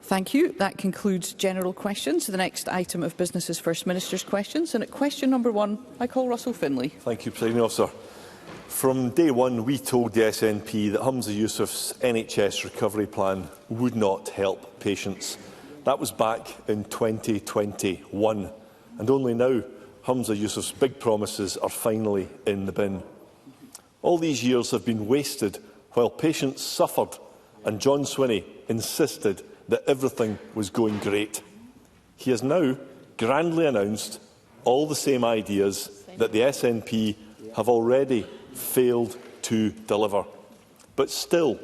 Thank you. That concludes general questions. The next item of business is First Minister's questions. And at question number 1, I call Russell Finlay. Thank you, Presiding Officer. From day one, we told the SNP that Humza Yousaf's NHS recovery plan would not help patients. That was back in 2021. And only now, Humza Yousaf's big promises are finally in the bin. All these years have been wasted while patients suffered and John Swinney insisted that everything was going great. He has now grandly announced all the same ideas that the SNP have already failed to deliver, but still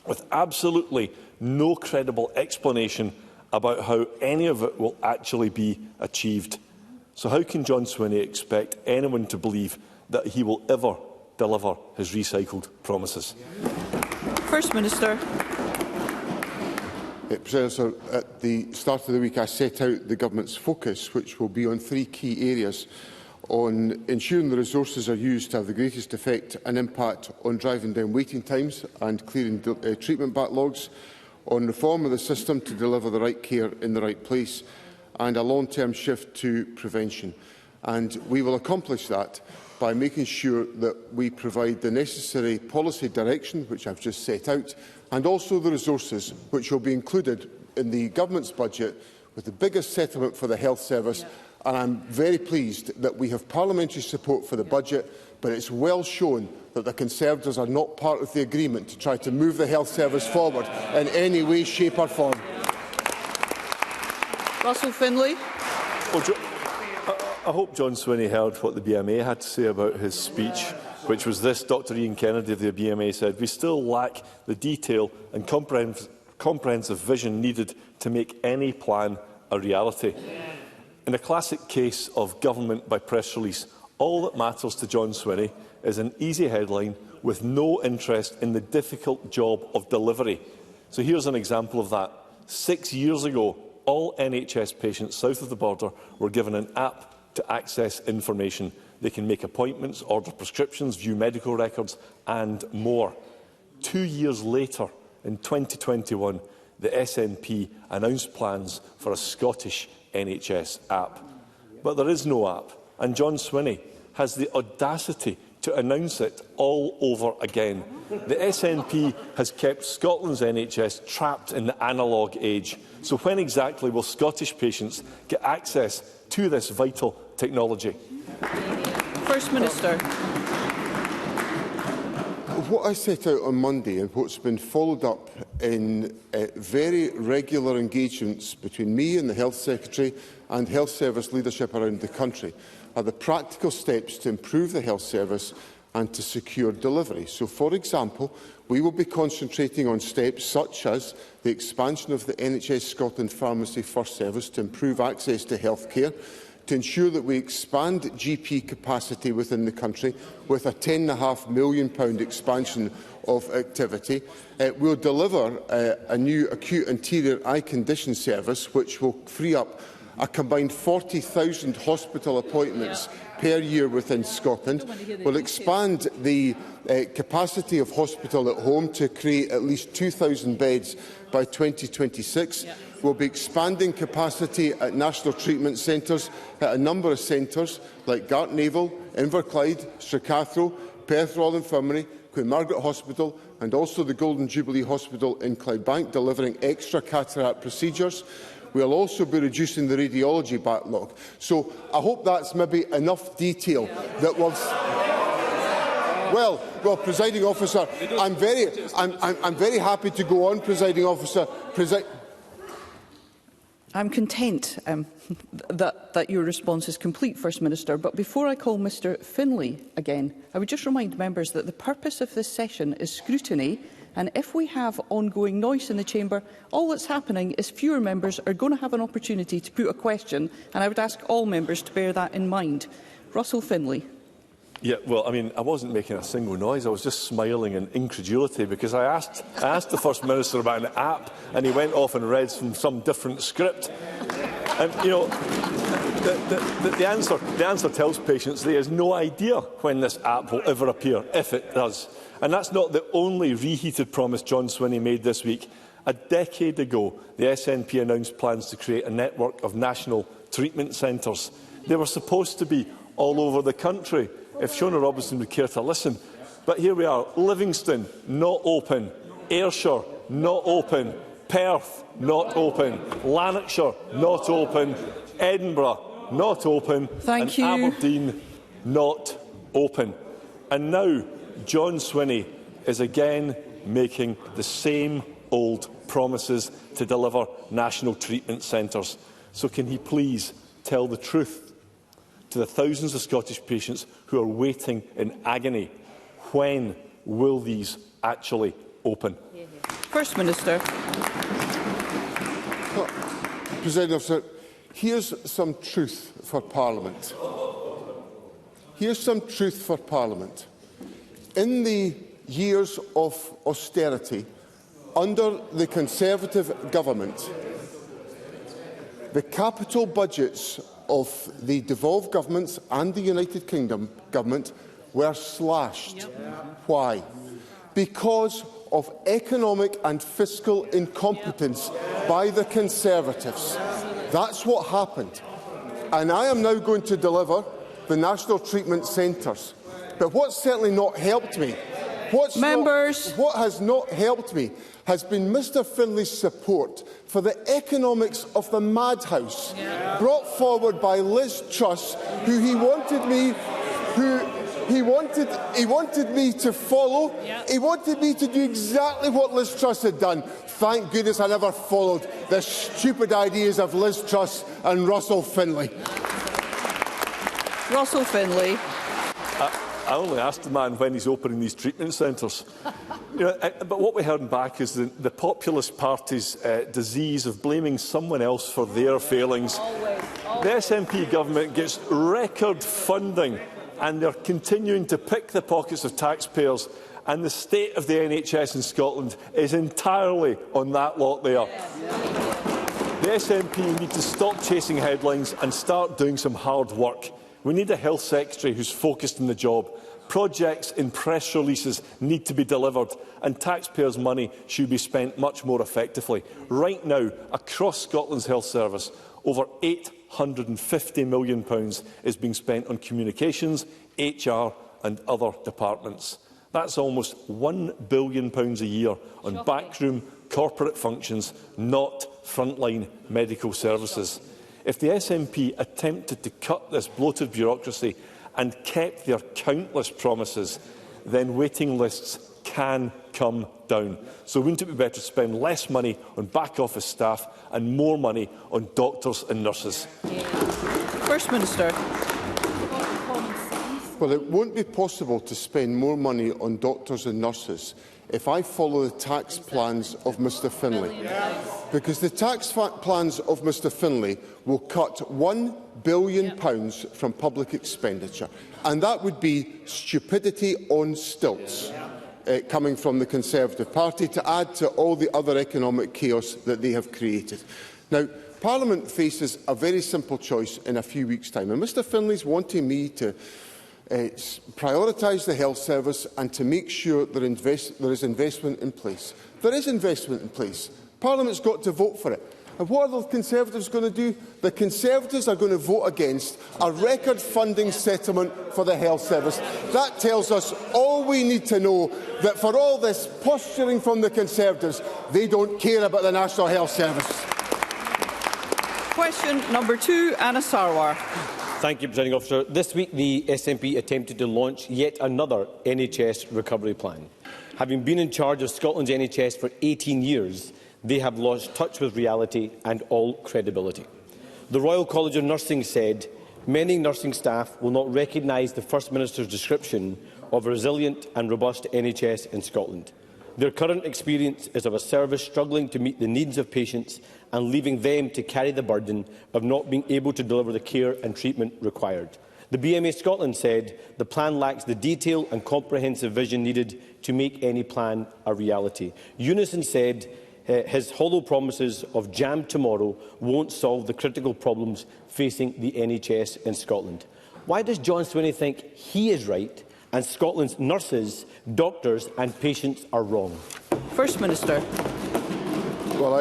with absolutely no credible explanation about how any of it will actually be achieved. So how can John Swinney expect anyone to believe that he will ever deliver his recycled promises? First Minister. President, at the start of the week I set out the Government's focus, which will be on 3 key areas: on ensuring the resources are used to have the greatest effect and impact on driving down waiting times and clearing treatment backlogs, on reform of the system to deliver the right care in the right place, and a long-term shift to prevention. And we will accomplish that by making sure that we provide the necessary policy direction, which I've just set out, and also the resources which will be included in the Government's budget with the biggest settlement for the health service. And I'm very pleased that we have parliamentary support for the budget, but it's well shown that the Conservatives are not part of the agreement to try to move the health service forward in any way, shape or form. Russell Finlay. I hope John Swinney heard what the BMA had to say about his speech, which was this. Dr Ian Kennedy of the BMA said, "We still lack the detail and comprehensive vision needed to make any plan a reality." In a classic case of government by press release, all that matters to John Swinney is an easy headline with no interest in the difficult job of delivery. So here's an example of that. 6 years ago, all NHS patients south of the border were given an app to access information. They can make appointments, order prescriptions, view medical records and more. 2 years later, in 2021, the SNP announced plans for a Scottish NHS app. But there is no app, and John Swinney has the audacity to announce it all over again. The SNP has kept Scotland's NHS trapped in the analogue age. So when exactly will Scottish patients get access to this vital technology? First Minister. What I set out on Monday, and what's been followed up in very regular engagements between me and the Health Secretary and health service leadership around the country, are the practical steps to improve the health service and to secure delivery. So, for example, we will be concentrating on steps such as the expansion of the NHS Scotland Pharmacy First service to improve access to health care, to ensure that we expand GP capacity within the country with a £10.5 million expansion of activity. We'll deliver a new acute anterior eye condition service which will free up a combined 40,000 hospital appointments per year within Scotland. We'll expand the capacity of hospital at home to create at least 2,000 beds by 2026. We'll be expanding capacity at national treatment centres at a number of centres like Gartnavel, Inverclyde, Stracathro, Perth Royal Infirmary, Queen Margaret Hospital and also the Golden Jubilee Hospital in Clydebank, delivering extra cataract procedures. We'll also be reducing the radiology backlog. So I hope that's maybe enough detail that will... Well, Presiding Officer, I'm very happy to go on, Presiding Officer. I'm content that your response is complete, First Minister. But before I call Mr Finlay again, I would just remind members that the purpose of this session is scrutiny. And if we have ongoing noise in the chamber, all that's happening is fewer members are going to have an opportunity to put a question. And I would ask all members to bear that in mind. Russell Finlay. Yeah, well, I mean, I wasn't making a single noise. I was just smiling in incredulity because I asked the First Minister about an app and he went off and read from some different script. And, you know, the answer tells patients there is no idea when this app will ever appear, if it does. And that's not the only reheated promise John Swinney made this week. A decade ago, the SNP announced plans to create a network of national treatment centres. They were supposed to be all over the country, if Shona Robinson would care to listen. But here we are, Livingston, not open, Ayrshire, not open, Perth, not open, Lanarkshire, not open, Edinburgh, not open, and Aberdeen, not open. And now John Swinney is again making the same old promises to deliver national treatment centres. So can he please tell the truth to the thousands of Scottish patients who are waiting in agony? When will these actually open? First Minister. Presiding Officer, here's some truth for Parliament. Here's some truth for Parliament. In the years of austerity, under the Conservative government, the capital budgets of the devolved governments and the United Kingdom government were slashed. Why? Because of economic and fiscal incompetence by the Conservatives. That's what happened. And I am now going to deliver the national treatment centres. But what's certainly not helped me, what has not helped me has been Mr Finlay's support for the economics of the madhouse brought forward by Liz Truss, who he wanted me to follow. He wanted me to do exactly what Liz Truss had done. Thank goodness I never followed the stupid ideas of Liz Truss and Russell Finlay. Russell Finlay. I only asked the man when he's opening these treatment centres. But what we heard back is the Populist Party's disease of blaming someone else for their failings. The SNP government gets record funding and they're continuing to pick the pockets of taxpayers, and the state of the NHS in Scotland is entirely on that lot there. The SNP need to stop chasing headlines and start doing some hard work. We need a health secretary who's focused on the job. Projects in press releases need to be delivered, and taxpayers' money should be spent much more effectively. Right now, across Scotland's health service, over £850 million is being spent on communications, HR and other departments. That's almost £1 billion a year on backroom corporate functions, not frontline medical services. If the SNP attempted to cut this bloated bureaucracy and kept their countless promises, then waiting lists can come down. So wouldn't it be better to spend less money on back-office staff and more money on doctors and nurses? First Minister. Well, it won't be possible to spend more money on doctors and nurses if I follow the tax plans of Mr Finlay. Because the tax plans of Mr Finlay will cut £1 billion from public expenditure. And that would be stupidity on stilts coming from the Conservative Party, to add to all the other economic chaos that they have created. Now, Parliament faces a very simple choice in a few weeks' time. And Mr Finlay's wanting me to prioritise the health service and to make sure there is investment in place. There is investment in place. Parliament's got to vote for it. And what are the Conservatives going to do? The Conservatives are going to vote against a record funding settlement for the health service. That tells us all we need to know, that for all this posturing from the Conservatives, they don't care about the National Health Service. Question number 2, Anna Sarwar. Thank you, Presiding Officer. This week, the SNP attempted to launch yet another NHS recovery plan. Having been in charge of Scotland's NHS for 18 years, they have lost touch with reality and all credibility. The Royal College of Nursing said many nursing staff will not recognise the First Minister's description of a resilient and robust NHS in Scotland. Their current experience is of a service struggling to meet the needs of patients and leaving them to carry the burden of not being able to deliver the care and treatment required. The BMA Scotland said the plan lacks the detail and comprehensive vision needed to make any plan a reality. Unison said his hollow promises of jam tomorrow won't solve the critical problems facing the NHS in Scotland. Why does John Swinney think he is right and Scotland's nurses, doctors and patients are wrong? First Minister. Well,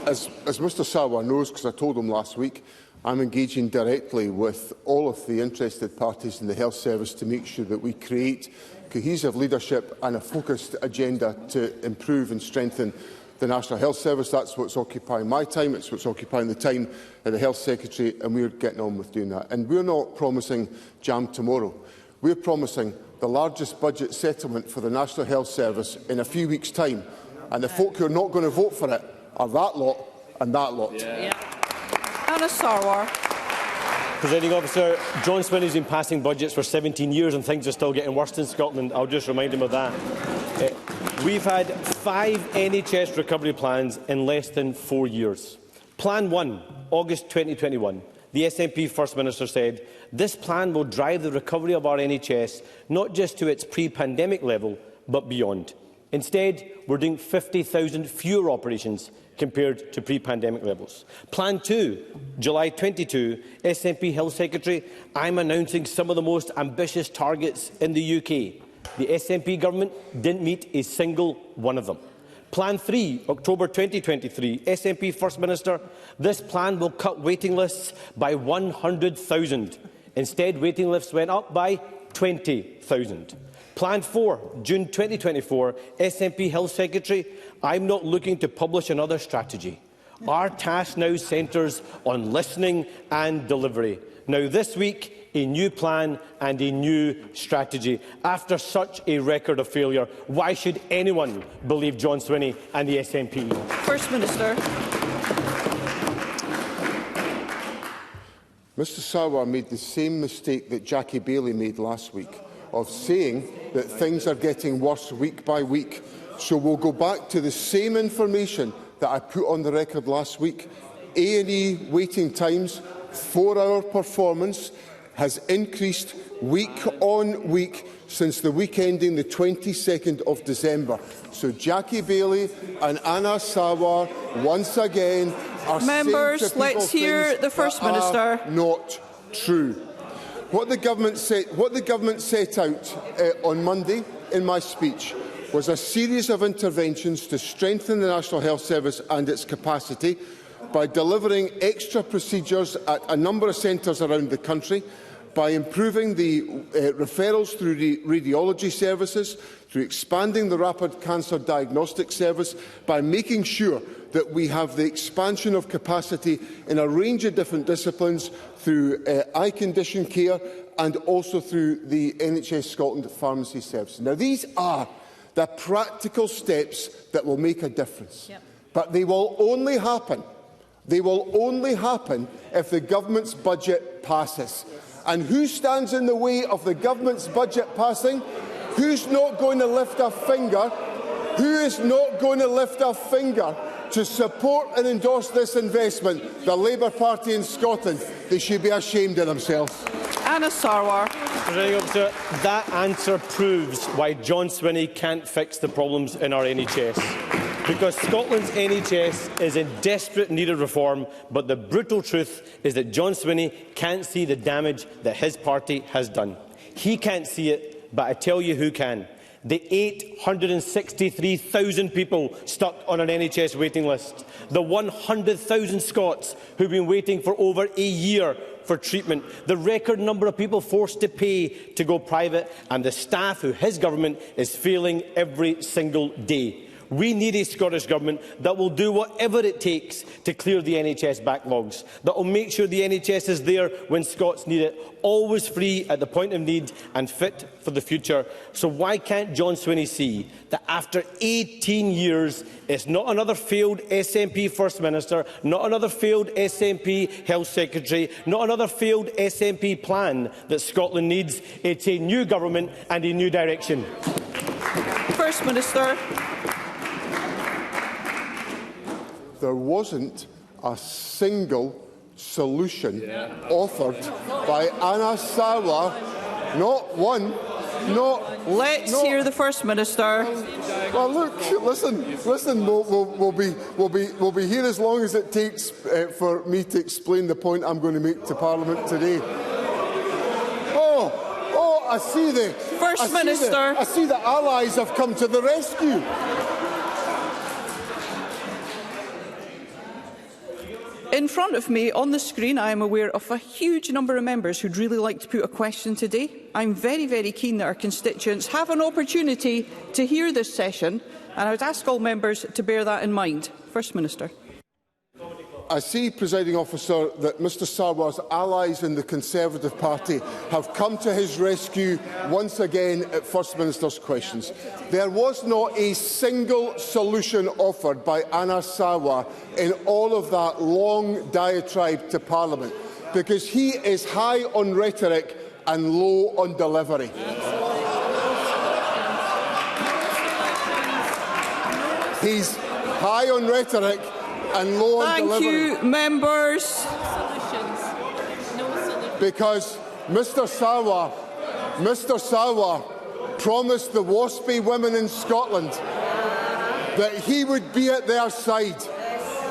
as Mr Sarwar knows, because I told him last week, I'm engaging directly with all of the interested parties in the health service to make sure that we create cohesive leadership and a focused agenda to improve and strengthen the National Health Service. That's what's occupying my time, it's what's occupying the time of the Health Secretary, and we're getting on with doing that. And we're not promising jam tomorrow. We're promising the largest budget settlement for the National Health Service in a few weeks' time. And the folk who are not going to vote for it are that lot and that lot. Anna Sarwar. Presiding Officer, John Swinney has been passing budgets for 17 years and things are still getting worse in Scotland. I'll just remind him of that. We've had 5 NHS recovery plans in less than 4 years. Plan 1, August 2021. The SNP First Minister said, this plan will drive the recovery of our NHS not just to its pre-pandemic level, but beyond. Instead, we're doing 50,000 fewer operations compared to pre-pandemic levels. Plan 2, July 22, SNP Health Secretary, I'm announcing some of the most ambitious targets in the UK. The SNP government didn't meet a single one of them. Plan 3, October 2023, SNP First Minister, this plan will cut waiting lists by 100,000. Instead, waiting lists went up by 20,000. Plan 4, June 2024, SNP Health Secretary, I'm not looking to publish another strategy. Our task now centres on listening and delivery. Now this week, a new plan and a new strategy. After such a record of failure, why should anyone believe John Swinney and the SNP? First Minister. Mr Sarwar made the same mistake that Jackie Baillie made last week, of saying that things are getting worse week by week. So we'll go back to the same information that I put on the record last week. A&E waiting times, 4-hour performance, has increased week on week since the week ending the 22nd of December. So Jackie Baillie and Anna Sarwar once again are Members, saying to let's hear the First Minister. Not true. What the government set out on Monday in my speech was a series of interventions to strengthen the National Health Service and its capacity by delivering extra procedures at a number of centres around the country, by improving the referrals through the radiology services, through expanding the rapid cancer diagnostic service, by making sure that we have the expansion of capacity in a range of different disciplines through eye condition care and also through the NHS Scotland pharmacy service. Now, these are the practical steps that will make a difference. But they will only happen. They will only happen if the government's budget passes. And who stands in the way of the government's budget passing? Who's not going to lift a finger? Who is not going to lift a finger to support and endorse this investment? The Labour Party in Scotland. They should be ashamed of themselves. Anna Sarwar. That answer proves why John Swinney can't fix the problems in our NHS. Because Scotland's NHS is in desperate need of reform, but the brutal truth is that John Swinney can't see the damage that his party has done. He can't see it, but I tell you who can. The 863,000 people stuck on an NHS waiting list, the 100,000 Scots who've been waiting for over a year for treatment, the record number of people forced to pay to go private, and the staff who his government is failing every single day. We need a Scottish Government that will do whatever it takes to clear the NHS backlogs, that will make sure the NHS is there when Scots need it, always free at the point of need and fit for the future. So why can't John Swinney see that after 18 years, it's not another failed SNP First Minister, not another failed SNP Health Secretary, not another failed SNP plan that Scotland needs? It's a new government and a new direction. First Minister. There wasn't a single solution offered by Anna Sarwar. Not one. Let's hear the First Minister. Well, look, listen. We'll be here as long as it takes for me to explain the point I'm going to make to Parliament today. Oh, I see the First Minister. I see the allies have come to the rescue. In front of me, on the screen, I am aware of a huge number of members who'd really like to put a question today. I'm very, very keen that our constituents have an opportunity to hear this session, and I would ask all members to bear that in mind. First Minister. I see, Presiding Officer, that Mr Sarwar's allies in the Conservative Party have come to his rescue once again at First Minister's questions. There was not a single solution offered by Anas Sarwar in all of that long diatribe to Parliament, because he is high on rhetoric and low on delivery. He's high on rhetoric and low on delivery. Thank you, members. Because Mr Sarwar promised the WASPy women in Scotland that he would be at their side.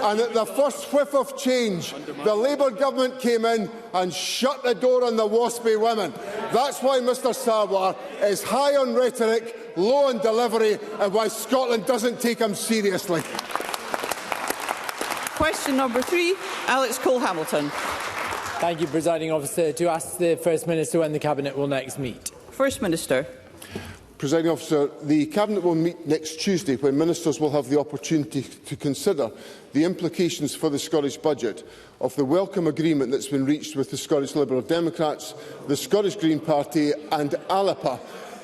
And at the first whiff of change, the Labour government came in and shut the door on the WASPy women. That's why Mr Sarwar is high on rhetoric, low on delivery, and why Scotland doesn't take him seriously. Question number 3, Alex Cole-Hamilton. Thank you, Presiding Officer. To ask the First Minister when the Cabinet will next meet. First Minister. Presiding Officer, the Cabinet will meet next Tuesday, when ministers will have the opportunity to consider the implications for the Scottish budget of the welcome agreement that's been reached with the Scottish Liberal Democrats, the Scottish Green Party and ALAPA.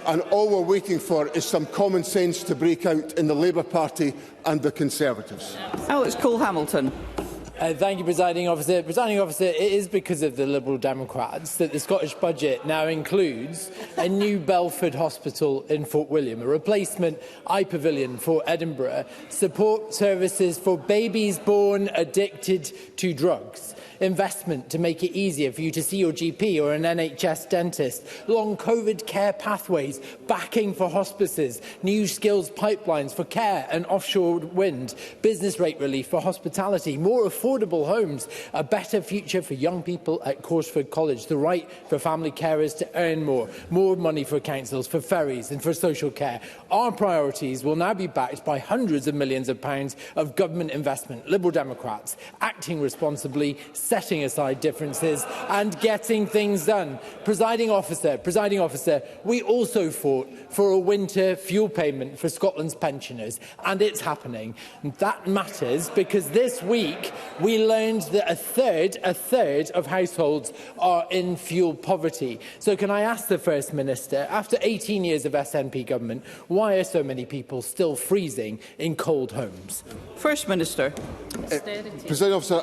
And all we're waiting for is some common sense to break out in the Labour Party and the Conservatives. Alex Cole-Hamilton. Thank you, Presiding Officer. Presiding Officer, it is because of the Liberal Democrats that the Scottish budget now includes a new Belford Hospital in Fort William, a replacement eye pavilion for Edinburgh, support services for babies born addicted to drugs, investment to make it easier for you to see your GP or an NHS dentist, long COVID care pathways, backing for hospices, new skills pipelines for care and offshore wind, business rate relief for hospitality, more affordable homes, a better future for young people at Corsford College, the right for family carers to earn more money for councils, for ferries and for social care. Our priorities will now be backed by hundreds of millions of pounds of government investment. Liberal Democrats acting responsibly, setting aside differences and getting things done. Presiding Officer, we also fought for a winter fuel payment for Scotland's pensioners, and it's happening. That matters because this week we learned that a third of households are in fuel poverty. So can I ask the First Minister, after 18 years of SNP government, why are so many people still freezing in cold homes? First Minister. Presiding Officer,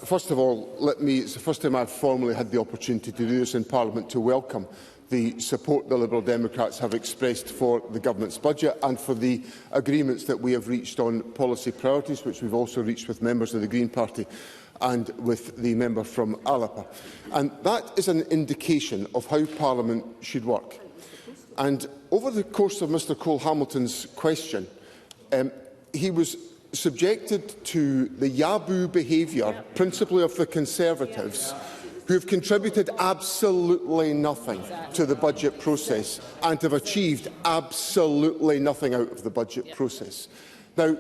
first of all, it's the first time I've formally had the opportunity to do this in Parliament, to welcome the support the Liberal Democrats have expressed for the Government's budget and for the agreements that we have reached on policy priorities, which we've also reached with members of the Green Party and with the member from ALAPA. And that is an indication of how Parliament should work. And over the course of Mr Cole-Hamilton's question, he was subjected to the Yaboo behaviour, principally of the Conservatives, who have contributed absolutely nothing to the budget process and have achieved absolutely nothing out of the budget process. Now,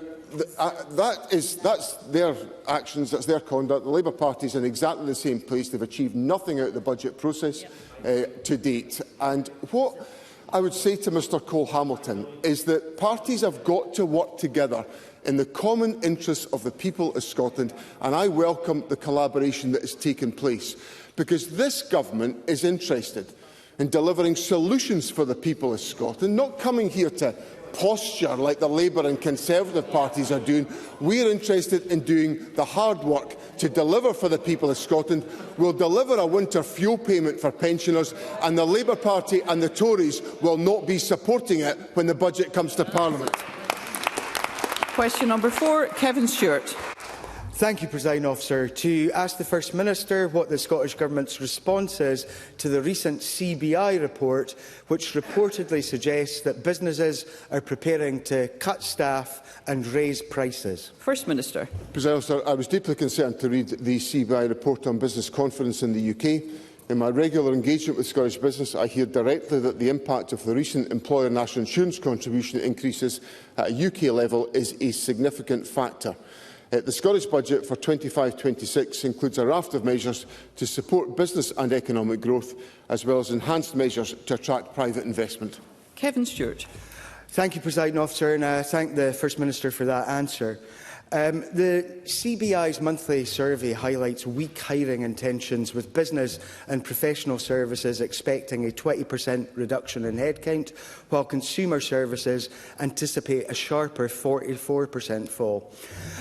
that's their actions, that's their conduct. The Labour Party is in exactly the same place. They've achieved nothing out of the budget process to date. And what I would say to Mr Cole-Hamilton is that parties have got to work together in the common interests of the people of Scotland, and I welcome the collaboration that has taken place, because this government is interested in delivering solutions for the people of Scotland, not coming here to posture like the Labour and Conservative parties are doing. We are interested in doing the hard work to deliver for the people of Scotland. We'll deliver a winter fuel payment for pensioners, and the Labour Party and the Tories will not be supporting it when the budget comes to Parliament. Question number 4, Kevin Stewart. Thank you, Presiding Officer. To ask the First Minister what the Scottish Government's response is to the recent CBI report, which reportedly suggests that businesses are preparing to cut staff and raise prices. First Minister. Presiding Officer, I was deeply concerned to read the CBI report on business confidence in the UK. In my regular engagement with Scottish business, I hear directly that the impact of the recent employer national insurance contribution increases at a UK level is a significant factor. The Scottish Budget for 25-26 includes a raft of measures to support business and economic growth, as well as enhanced measures to attract private investment. Kevin Stewart. Thank you, Presiding Officer, and I thank the First Minister for that answer. The CBI's monthly survey highlights weak hiring intentions, with business and professional services expecting a 20% reduction in headcount, while consumer services anticipate a sharper 44% fall.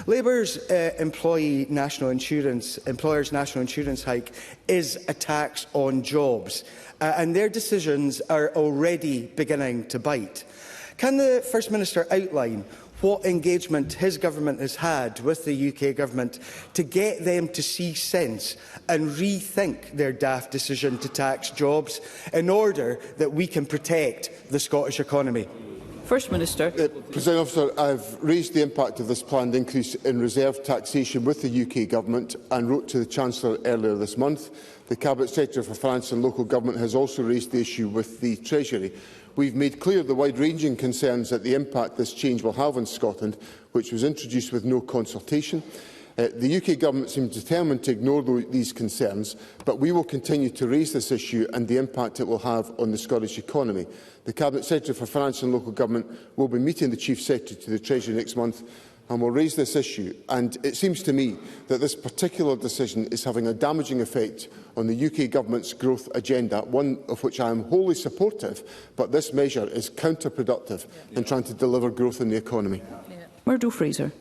Labour's employers' national insurance hike is a tax on jobs, and their decisions are already beginning to bite. Can the First Minister outline what engagement his government has had with the UK Government to get them to see sense and rethink their daft decision to tax jobs in order that we can protect the Scottish economy? First Minister. Presiding Officer, I have raised the impact of this planned increase in reserve taxation with the UK Government and wrote to the Chancellor earlier this month. The Cabinet Secretary for Finance and Local Government has also raised the issue with the Treasury. We've made clear the wide-ranging concerns that the impact this change will have on Scotland, which was introduced with no consultation. The UK Government seems determined to ignore these concerns, but we will continue to raise this issue and the impact it will have on the Scottish economy. The Cabinet Secretary for Finance and Local Government will be meeting the Chief Secretary to the Treasury next month and will raise this issue. And it seems to me that this particular decision is having a damaging effect on the UK Government's growth agenda, one of which I am wholly supportive, but this measure is counterproductive in trying to deliver growth in the economy. Murdo Fraser.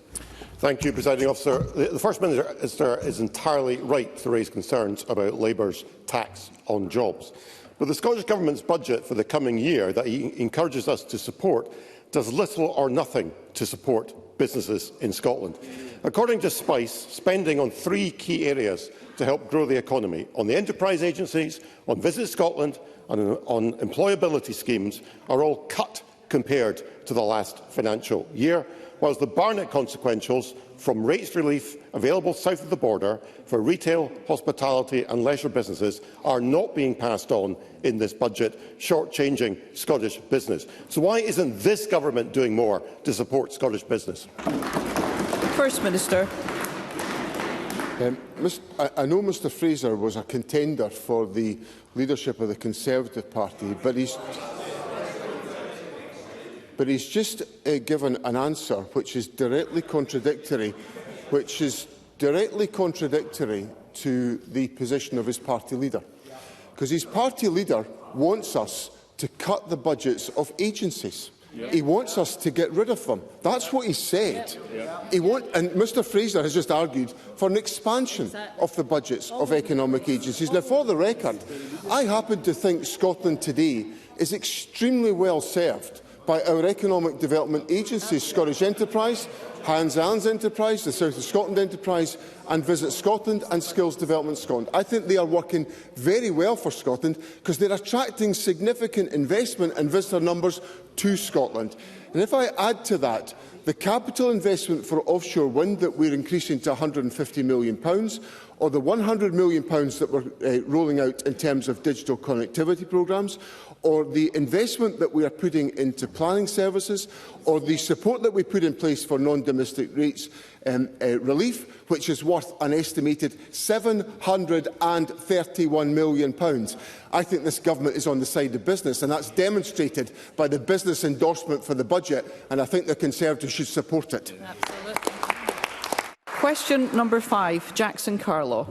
Thank you, Presiding Officer. The First Minister is entirely right to raise concerns about Labour's tax on jobs. But the Scottish Government's budget for the coming year that he encourages us to support does little or nothing to support businesses in Scotland. According to Spice, spending on 3 key areas to help grow the economy, on the enterprise agencies, on Visit Scotland and on employability schemes, are all cut compared to the last financial year, whilst the Barnett consequentials from rates relief available south of the border for retail, hospitality and leisure businesses are not being passed on in this budget, shortchanging Scottish business. So why isn't this government doing more to support Scottish business? First Minister. I know Mr Fraser was a contender for the leadership of the Conservative Party, but he's just given an answer which is directly contradictory, to the position of his party leader. Because his party leader wants us to cut the budgets of agencies. He wants us to get rid of them. That's what he said. And Mr Fraser has just argued for an expansion of the budgets of economic agencies. Now, for the record, I happen to think Scotland today is extremely well served by our economic development agencies, Scottish Enterprise, Hans Allen's Enterprise, the South of Scotland Enterprise and Visit Scotland and Skills Development Scotland. I think they are working very well for Scotland because they are attracting significant investment and visitor numbers to Scotland. And if I add to that the capital investment for offshore wind that we are increasing to £150 million, or the £100 million that we are rolling out in terms of digital connectivity programmes, or the investment that we are putting into planning services, or the support that we put in place for non-domestic rates relief, which is worth an estimated £731 million. I think this government is on the side of business, and that's demonstrated by the business endorsement for the budget, and I think the Conservatives should support it. Absolutely. Question number 5, Jackson Carlaw.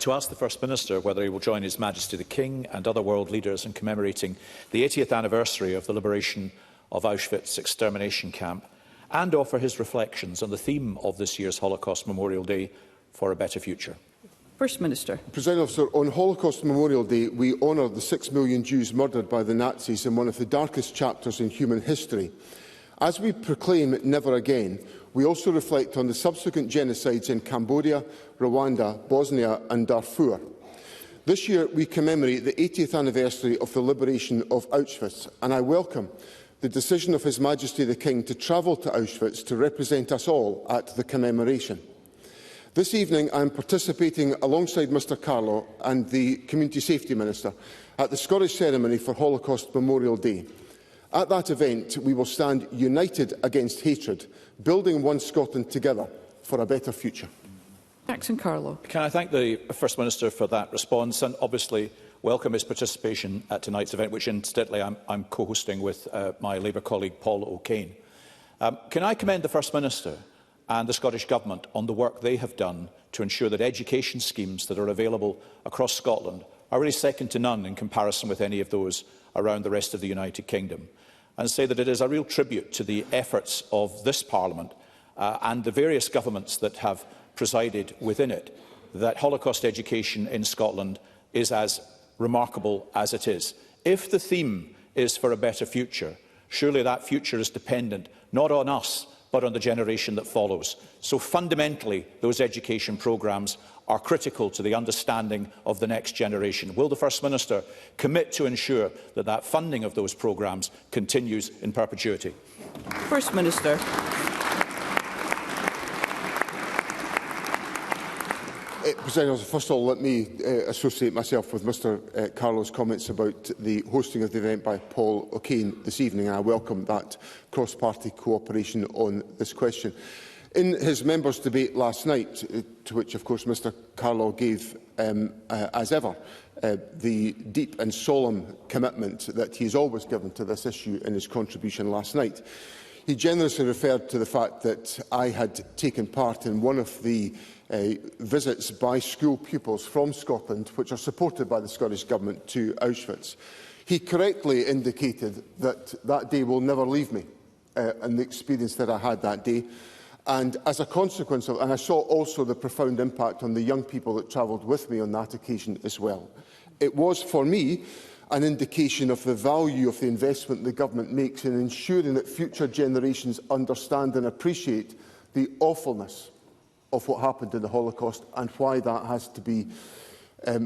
To ask the First Minister whether he will join His Majesty the King and other world leaders in commemorating the 80th anniversary of the liberation of Auschwitz extermination camp, and offer his reflections on the theme of this year's Holocaust Memorial Day for a better future. First Minister. Presiding Officer, on Holocaust Memorial Day, we honour the 6 million Jews murdered by the Nazis in one of the darkest chapters in human history. As we proclaim Never Again, we also reflect on the subsequent genocides in Cambodia, Rwanda, Bosnia and Darfur. This year, we commemorate the 80th anniversary of the liberation of Auschwitz, and I welcome the decision of His Majesty the King to travel to Auschwitz to represent us all at the commemoration. This evening, I am participating alongside Mr Carlaw and the Community Safety Minister at the Scottish ceremony for Holocaust Memorial Day. At that event, we will stand united against hatred, building One Scotland together for a better future. Jackson Carlow. Can I thank the First Minister for that response and obviously welcome his participation at tonight's event, which incidentally I'm co-hosting with my Labour colleague Paul O'Kane. Can I commend the First Minister and the Scottish Government on the work they have done to ensure that education schemes that are available across Scotland are really second to none in comparison with any of those around the rest of the United Kingdom, and say that it is a real tribute to the efforts of this Parliament and the various governments that have presided within it that Holocaust education in Scotland is as remarkable as it is. If the theme is for a better future, surely that future is dependent not on us but on the generation that follows. So fundamentally, those education programmes are critical to the understanding of the next generation. Will the First Minister commit to ensure that that funding of those programmes continues in perpetuity? First Minister. President Officer, first of all, let me associate myself with Mr Carlow's comments about the hosting of the event by Paul O'Kane this evening, and I welcome that cross-party cooperation on this question. In his members' debate last night, to which, of course, Mr Carlow gave, as ever, the deep and solemn commitment that he has always given to this issue in his contribution last night, he generously referred to the fact that I had taken part in one of the visits by school pupils from Scotland, which are supported by the Scottish Government, to Auschwitz. He correctly indicated that that day will never leave me, and the experience that I had that day. And as a consequence of, and I saw also the profound impact on the young people that travelled with me on that occasion as well. It was, for me, an indication of the value of the investment the Government makes in ensuring that future generations understand and appreciate the awfulness of what happened in the Holocaust and why that has to be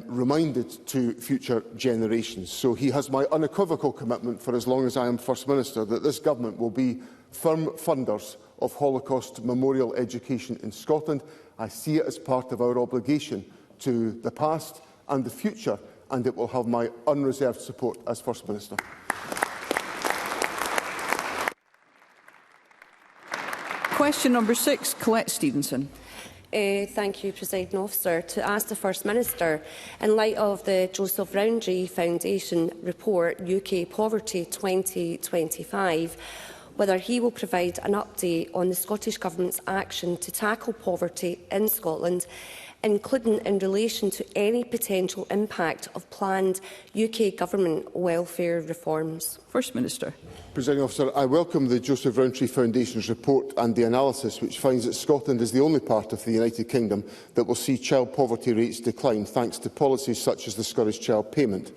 reminded to future generations. So he has my unequivocal commitment, for as long as I am First Minister, that this Government will be firm funders of Holocaust memorial education in Scotland. I see it as part of our obligation to the past and the future, and it will have my unreserved support as First Minister. Question number 6, Colette Stevenson. Thank you, Presiding Officer. To ask the First Minister, in light of the Joseph Rowntree Foundation report UK Poverty 2025, whether he will provide an update on the Scottish Government's action to tackle poverty in Scotland, including in relation to any potential impact of planned UK Government welfare reforms. First Minister. Presiding Officer, I welcome the Joseph Rowntree Foundation's report and the analysis, which finds that Scotland is the only part of the United Kingdom that will see child poverty rates decline, thanks to policies such as the Scottish Child Payment.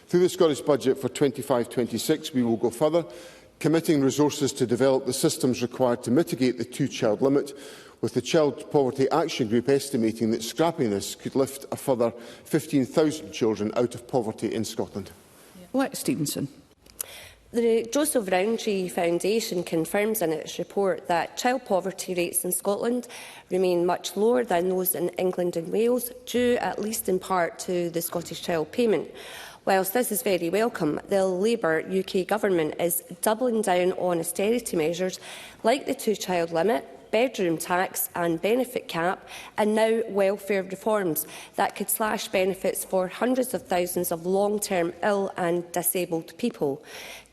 Through the Scottish Budget for 25-26, we will go further, committing resources to develop the systems required to mitigate the two-child limit, with the Child Poverty Action Group estimating that scrapping this could lift a further 15,000 children out of poverty in Scotland. Colette Stevenson. The Joseph Rowntree Foundation confirms in its report that child poverty rates in Scotland remain much lower than those in England and Wales, due at least in part to the Scottish Child Payment. Whilst this is very welcome, the Labour UK Government is doubling down on austerity measures like the two-child limit, bedroom tax and benefit cap, and now welfare reforms that could slash benefits for hundreds of thousands of long-term ill and disabled people.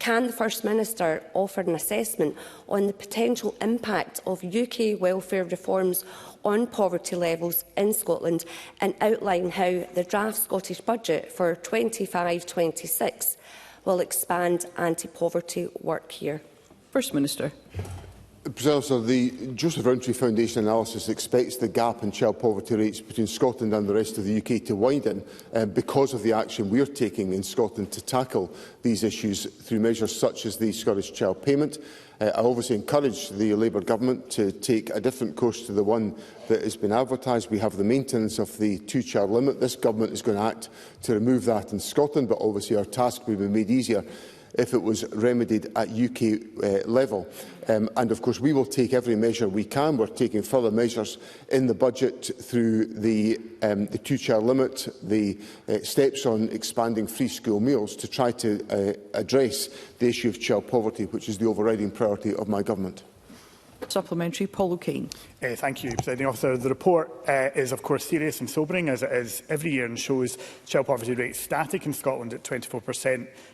Can the First Minister offer an assessment on the potential impact of UK welfare reforms on poverty levels in Scotland and outline how the draft Scottish Budget for 25-26 will expand anti-poverty work here? First Minister. President, the Joseph Rowntree Foundation analysis expects the gap in child poverty rates between Scotland and the rest of the UK to widen because of the action we are taking in Scotland to tackle these issues through measures such as the Scottish Child Payment. I obviously encourage the Labour Government to take a different course to the one that has been advertised. We have the maintenance of the two-child limit. This Government is going to act to remove that in Scotland, but obviously our task will be made easier if it was remedied at UK level. And of course we will take every measure we can. We're taking further measures in the budget through the two-child limit, the steps on expanding free school meals to try to address the issue of child poverty, which is the overriding priority of my government. Supplementary, Paul O'Kane. Thank you, Presiding Officer. The report is, of course, serious and sobering, as it is every year, and shows child poverty rates static in Scotland at 24%,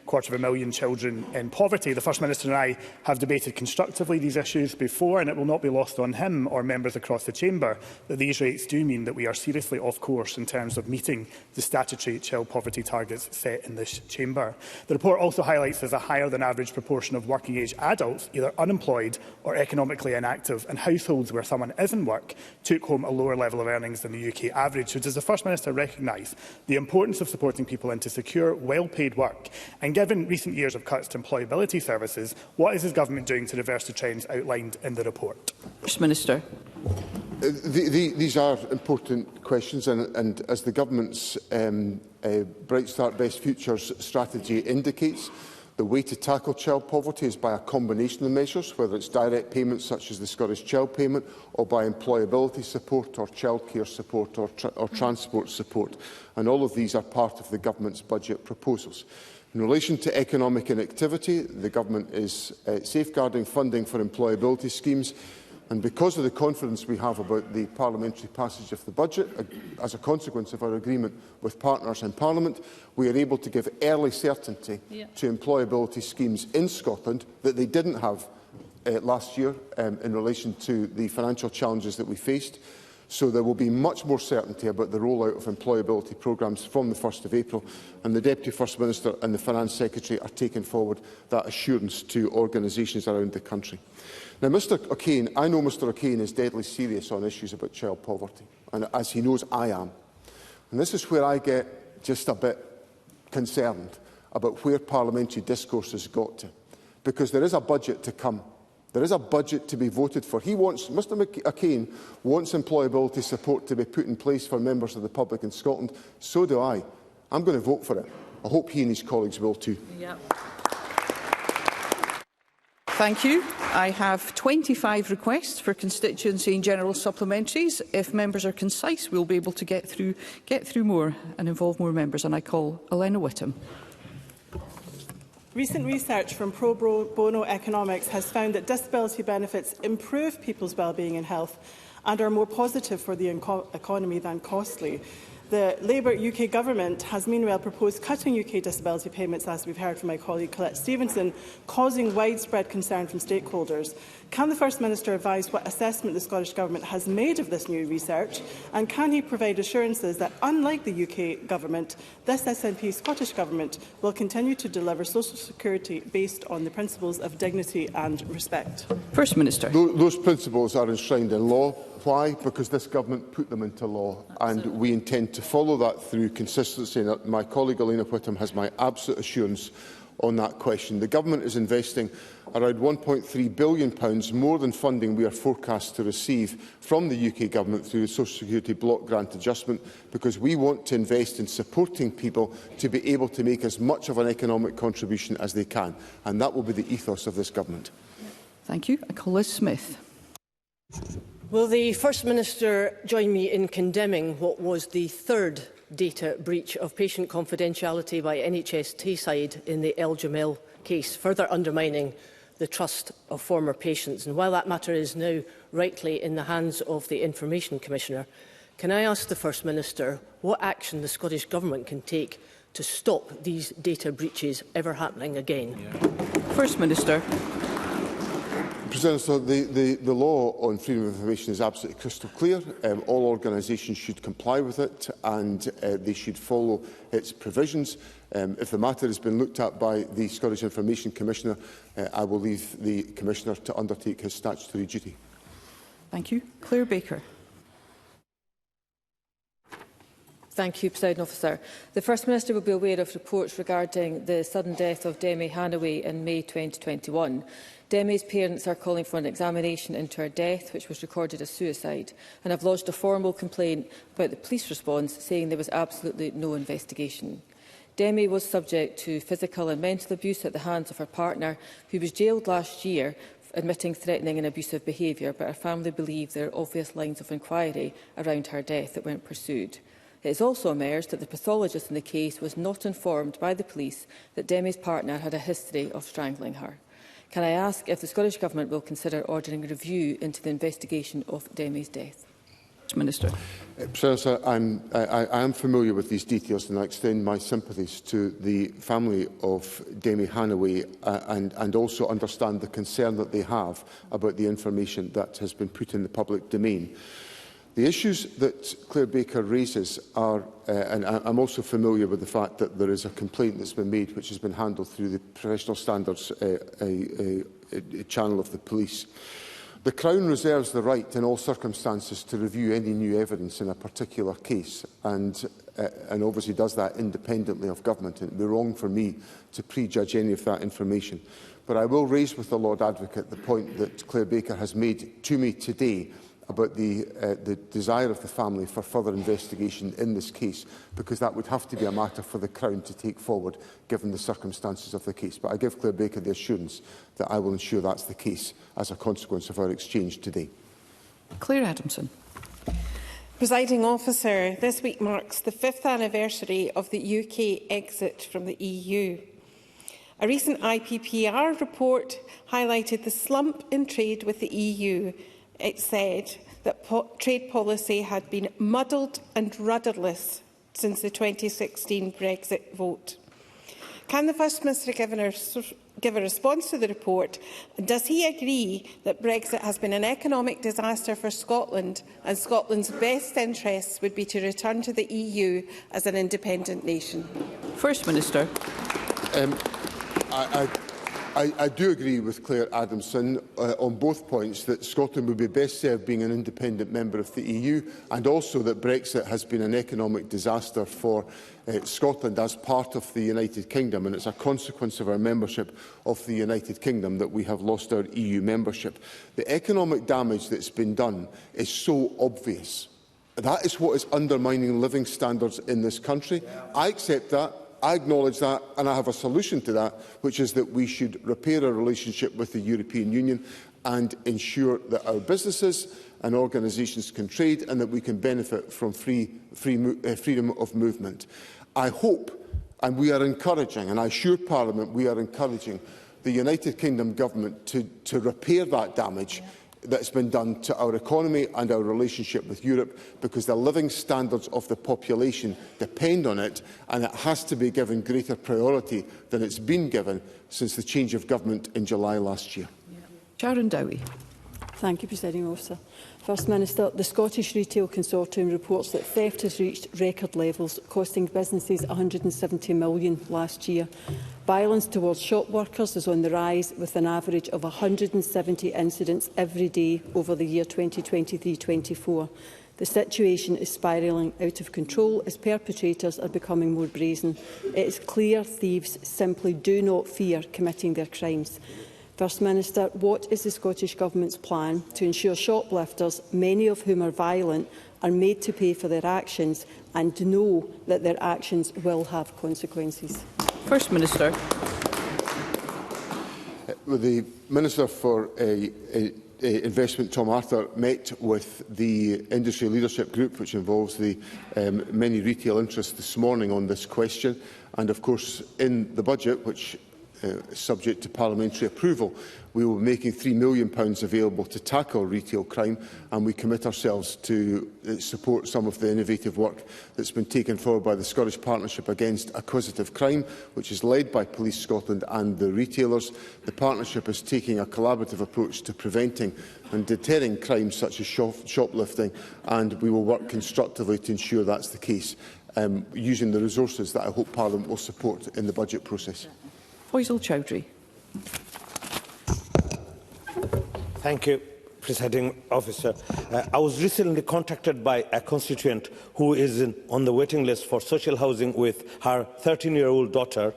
250,000 children in poverty. The First Minister and I have debated constructively these issues before, and it will not be lost on him or members across the chamber that these rates do mean that we are seriously off course in terms of meeting the statutory child poverty targets set in this chamber. The report also highlights there's a higher than average proportion of working age adults, either unemployed or economically inactive, and households where someone is in work took home a lower level of earnings than the UK average. So does the First Minister recognise the importance of supporting people into secure, well-paid work? And given recent years of cuts to employability services, what is his government doing to reverse the trends outlined in the report? First Minister. These are important questions, and as the government's Bright Start Best Futures strategy indicates, the way to tackle child poverty is by a combination of measures, whether it's direct payments such as the Scottish Child Payment, or by employability support or childcare support or transport support. And all of these are part of the government's budget proposals. In relation to economic inactivity, the government is safeguarding funding for employability schemes. And because of the confidence we have about the parliamentary passage of the budget, as a consequence of our agreement with partners in Parliament, we are able to give early certainty to employability schemes in Scotland that they didn't have last year in relation to the financial challenges that we faced. So there will be much more certainty about the rollout of employability programmes from the 1st of April, and the Deputy First Minister and the Finance Secretary are taking forward that assurance to organisations around the country. Now, Mr O'Kane, I know Mr O'Kane is deadly serious on issues about child poverty, and as he knows, I am. And this is where I get just a bit concerned about where parliamentary discourse has got to, because there is a budget to come. There is a budget to be voted for. Mr O'Kane wants employability support to be put in place for members of the public in Scotland. So do I. I'm going to vote for it. I hope he and his colleagues will too. Thank you. I have 25 requests for constituency and general supplementaries. If members are concise, we'll be able to get through more and involve more members. And I call Elena Whittam. Recent research from Pro Bono Economics has found that disability benefits improve people's well-being and health and are more positive for the economy than costly. The Labour UK Government has meanwhile proposed cutting UK disability payments, as we've heard from my colleague Colette Stevenson, causing widespread concern from stakeholders. Can the First Minister advise what assessment the Scottish Government has made of this new research, and can he provide assurances that, unlike the UK Government, this SNP Scottish Government will continue to deliver social security based on the principles of dignity and respect? First Minister. Those principles are enshrined in law. Why? Because this government put them into law, and we intend to follow that through consistency. And my colleague Elena Whittam has my absolute assurance on that question. The government is investing around £1.3 billion more than funding we are forecast to receive from the UK Government through the Social Security Block Grant Adjustment, because we want to invest in supporting people to be able to make as much of an economic contribution as they can. And that will be the ethos of this government. Thank you. I call Liz Smith. Will the First Minister join me in condemning what was the third data breach of patient confidentiality by NHS Tayside in the El Jamel case, further undermining the trust of former patients? And while that matter is now rightly in the hands of the Information Commissioner, can I ask the First Minister what action the Scottish Government can take to stop these data breaches ever happening again? First Minister. President, so the law on freedom of information is absolutely crystal clear. All organisations should comply with it, and they should follow its provisions. If the matter has been looked at by the Scottish Information Commissioner, I will leave the Commissioner to undertake his statutory duty. Thank you. Claire Baker. Thank you, Presiding Officer. The First Minister will be aware of reports regarding the sudden death of Demi Hanaway in May 2021. Demi's parents are calling for an examination into her death, which was recorded as suicide, and have lodged a formal complaint about the police response, saying there was absolutely no investigation. Demi was subject to physical and mental abuse at the hands of her partner, who was jailed last year, admitting threatening and abusive behaviour, but her family believe there are obvious lines of inquiry around her death that weren't pursued. It has also emerged that the pathologist in the case was not informed by the police that Demi's partner had a history of strangling her. Can I ask if the Scottish Government will consider ordering a review into the investigation of Demi's death? Minister. Sir, I am familiar with these details, and I extend my sympathies to the family of Demi Hanaway and also understand the concern that they have about the information that has been put in the public domain. The issues that Claire Baker raises are, and I'm also familiar with the fact that there is a complaint that's been made which has been handled through the professional standards channel of the police. The Crown reserves the right in all circumstances to review any new evidence in a particular case and obviously does that independently of government. And it would be wrong for me to prejudge any of that information. But I will raise with the Lord Advocate the point that Claire Baker has made to me today about the desire of the family for further investigation in this case, because that would have to be a matter for the Crown to take forward, given the circumstances of the case. But I give Claire Baker the assurance that I will ensure that's the case as a consequence of our exchange today. Claire Adamson. Presiding Officer, this week marks the 5th anniversary of the UK exit from the EU. A recent IPPR report highlighted the slump in trade with the EU. It said that trade policy had been muddled and rudderless since the 2016 Brexit vote. Can the First Minister give a response to the report? And does he agree that Brexit has been an economic disaster for Scotland and Scotland's best interests would be to return to the EU as an independent nation? First Minister. I do agree with Claire Adamson on both points that Scotland would be best served being an independent member of the EU, and also that Brexit has been an economic disaster for Scotland as part of the United Kingdom, and it's a consequence of our membership of the United Kingdom that we have lost our EU membership. The economic damage that's been done is so obvious. That is what is undermining living standards in this country. I accept that. I acknowledge that, and I have a solution to that, which is that we should repair our relationship with the European Union and ensure that our businesses and organisations can trade and that we can benefit from freedom of movement. I hope, and we are encouraging, and I assure Parliament we are encouraging the United Kingdom Government to repair that damage that's been done to our economy and our relationship with Europe, because the living standards of the population depend on it, and it has to be given greater priority than it's been given since the change of government in July last year. Sharon Dowie. Thank you, Presiding Officer. First Minister, the Scottish Retail Consortium reports that theft has reached record levels, costing businesses £170 million last year. Violence towards shop workers is on the rise, with an average of 170 incidents every day over the year 2023-24. The situation is spiralling out of control as perpetrators are becoming more brazen. It is clear thieves simply do not fear committing their crimes. First Minister, what is the Scottish Government's plan to ensure shoplifters, many of whom are violent, are made to pay for their actions and know that their actions will have consequences? First Minister. The Minister for Investment, Tom Arthur, met with the Industry Leadership Group, which involves the many retail interests, this morning on this question. And of course, in the budget, which subject to parliamentary approval, we will be making £3 million available to tackle retail crime, and we commit ourselves to support some of the innovative work that's been taken forward by the Scottish Partnership Against Acquisitive Crime, which is led by Police Scotland and the retailers. The partnership is taking a collaborative approach to preventing and deterring crimes such as shoplifting, and we will work constructively to ensure that's the case, using the resources that I hope Parliament will support in the budget process. Faisal Chowdhury. Thank you, Presiding Officer. I was recently contacted by a constituent who is on the waiting list for social housing with her 13-year-old daughter.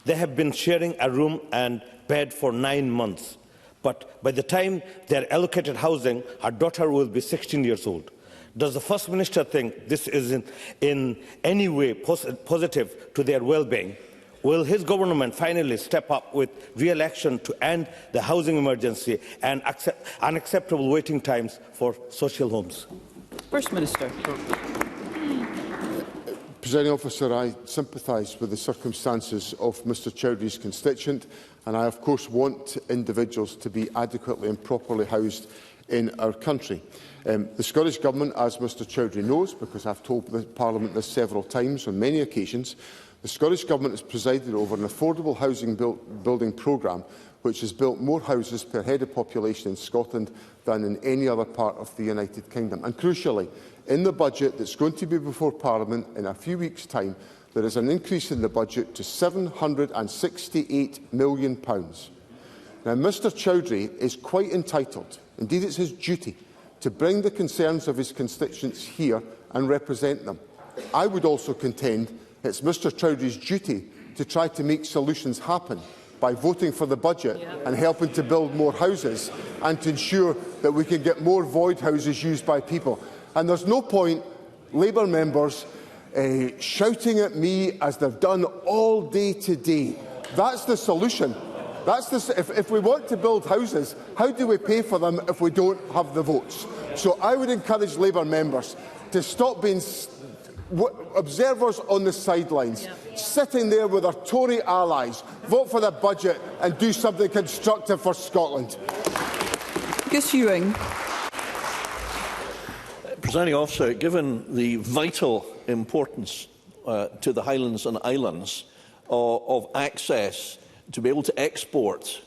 They have been sharing a room and bed for 9 months. But by the time they are allocated housing, her daughter will be 16 years old. Does the First Minister think this is in any way positive to their well-being? Will his government finally step up with real action to end the housing emergency and accept unacceptable waiting times for social homes? First Minister. Presiding Officer, I sympathise with the circumstances of Mr Chowdhury's constituent, and I of course want individuals to be adequately and properly housed in our country. The Scottish Government, as Mr Chowdhury knows, because I have told the Parliament this several times on many occasions, the Scottish Government has presided over an affordable housing building programme which has built more houses per head of population in Scotland than in any other part of the United Kingdom. And crucially, in the budget that is going to be before Parliament in a few weeks' time, there is an increase in the budget to £768 million. Now, Mr Chowdhury is quite entitled, indeed it is his duty, to bring the concerns of his constituents here and represent them. I would also contend it is Mr Chowdhury's duty to try to make solutions happen by voting for the budget and helping to build more houses and to ensure that we can get more void houses used by people. And there is no point Labour members shouting at me as they have done all day today. That's the solution. If we want to build houses, how do we pay for them if we don't have the votes? So I would encourage Labour members to stop being observers on the sidelines, sitting there with our Tory allies, vote for the budget and do something constructive for Scotland. Gus Ewing. Presiding Officer, given the vital importance to the Highlands and Islands of access to be able to export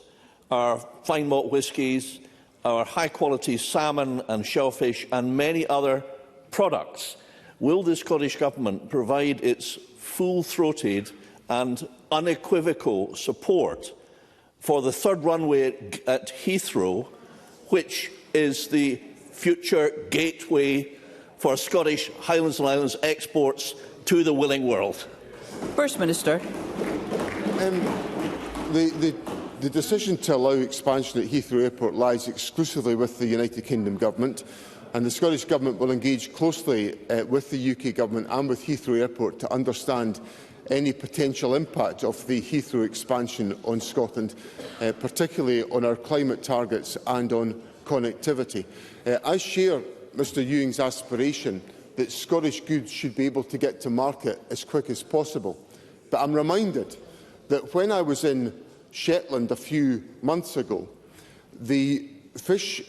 our fine malt whiskies, our high-quality salmon and shellfish and many other products, will the Scottish Government provide its full-throated and unequivocal support for the third runway at Heathrow, which is the future gateway for Scottish Highlands and Islands exports to the willing world? First Minister. The decision to allow expansion at Heathrow Airport lies exclusively with the United Kingdom Government, and the Scottish Government will engage closely with the UK Government and with Heathrow Airport to understand any potential impact of the Heathrow expansion on Scotland, particularly on our climate targets and on connectivity. I share Mr Ewing's aspiration that Scottish goods should be able to get to market as quick as possible. But I am reminded that when I was in Shetland a few months ago, the fish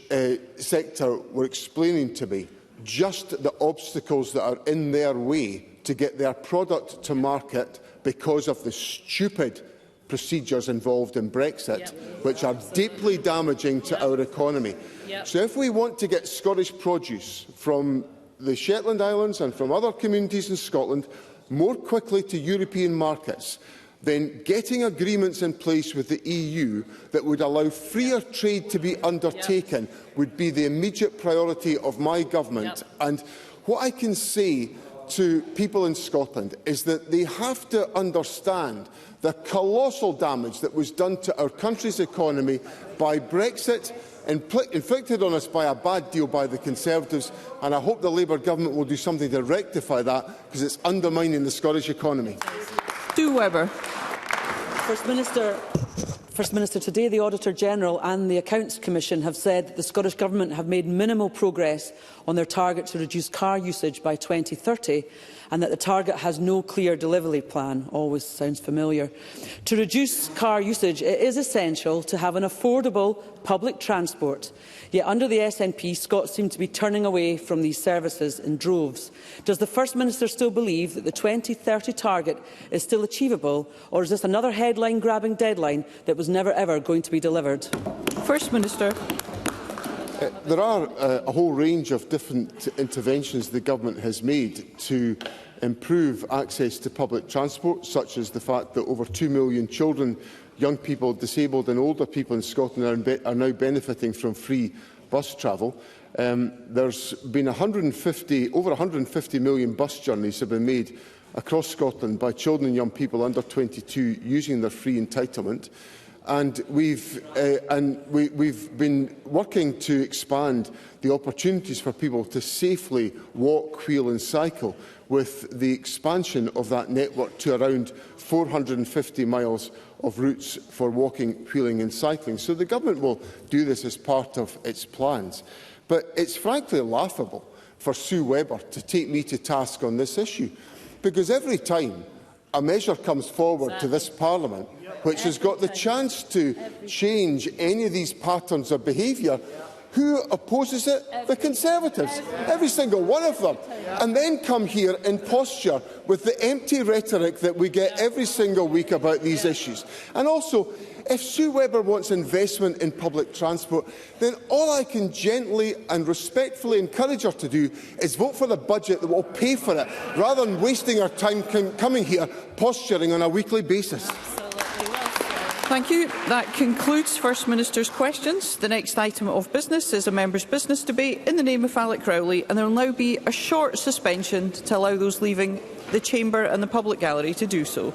sector were explaining to me just the obstacles that are in their way to get their product to market because of the stupid procedures involved in Brexit, which are deeply damaging to our economy. So if we want to get Scottish produce from the Shetland Islands and from other communities in Scotland more quickly to European markets, then getting agreements in place with the EU that would allow freer trade to be undertaken would be the immediate priority of my government. And what I can say to people in Scotland is that they have to understand the colossal damage that was done to our country's economy by Brexit, inflicted on us by a bad deal by the Conservatives, and I hope the Labour Government will do something to rectify that, because it's undermining the Scottish economy. Stu Webber. First Minister, today the Auditor-General and the Accounts Commission have said that the Scottish Government have made minimal progress on their target to reduce car usage by 2030 and that the target has no clear delivery plan. Always sounds familiar. To reduce car usage, it is essential to have an affordable public transport. Yet under the SNP, Scots seem to be turning away from these services in droves. Does the First Minister still believe that the 2030 target is still achievable, or is this another headline-grabbing deadline that was never ever going to be delivered? First Minister. There are a whole range of different interventions the Government has made to improve access to public transport, such as the fact that over 2 million children, young people, disabled and older people in Scotland are now benefiting from free bus travel. There's been over 150 million bus journeys have been made across Scotland by children and young people under 22 using their free entitlement. And we've been working to expand the opportunities for people to safely walk, wheel and cycle, with the expansion of that network to around 450 miles of routes for walking, wheeling and cycling. So the Government will do this as part of its plans. But it's frankly laughable for Sue Webber to take me to task on this issue. Because every time a measure comes forward to this Parliament which has got the chance to change any of these patterns of behaviour, who opposes it? The Conservatives. Every single one of them. And then come here in posture with the empty rhetoric that we get every single week about these issues. And also, if Sue Webber wants investment in public transport, then all I can gently and respectfully encourage her to do is vote for the budget that will pay for it, rather than wasting our time coming here posturing on a weekly basis. Thank you. That concludes First Minister's questions. The next item of business is a member's business debate in the name of Alec Rowley, and there will now be a short suspension to allow those leaving the chamber and the public gallery to do so.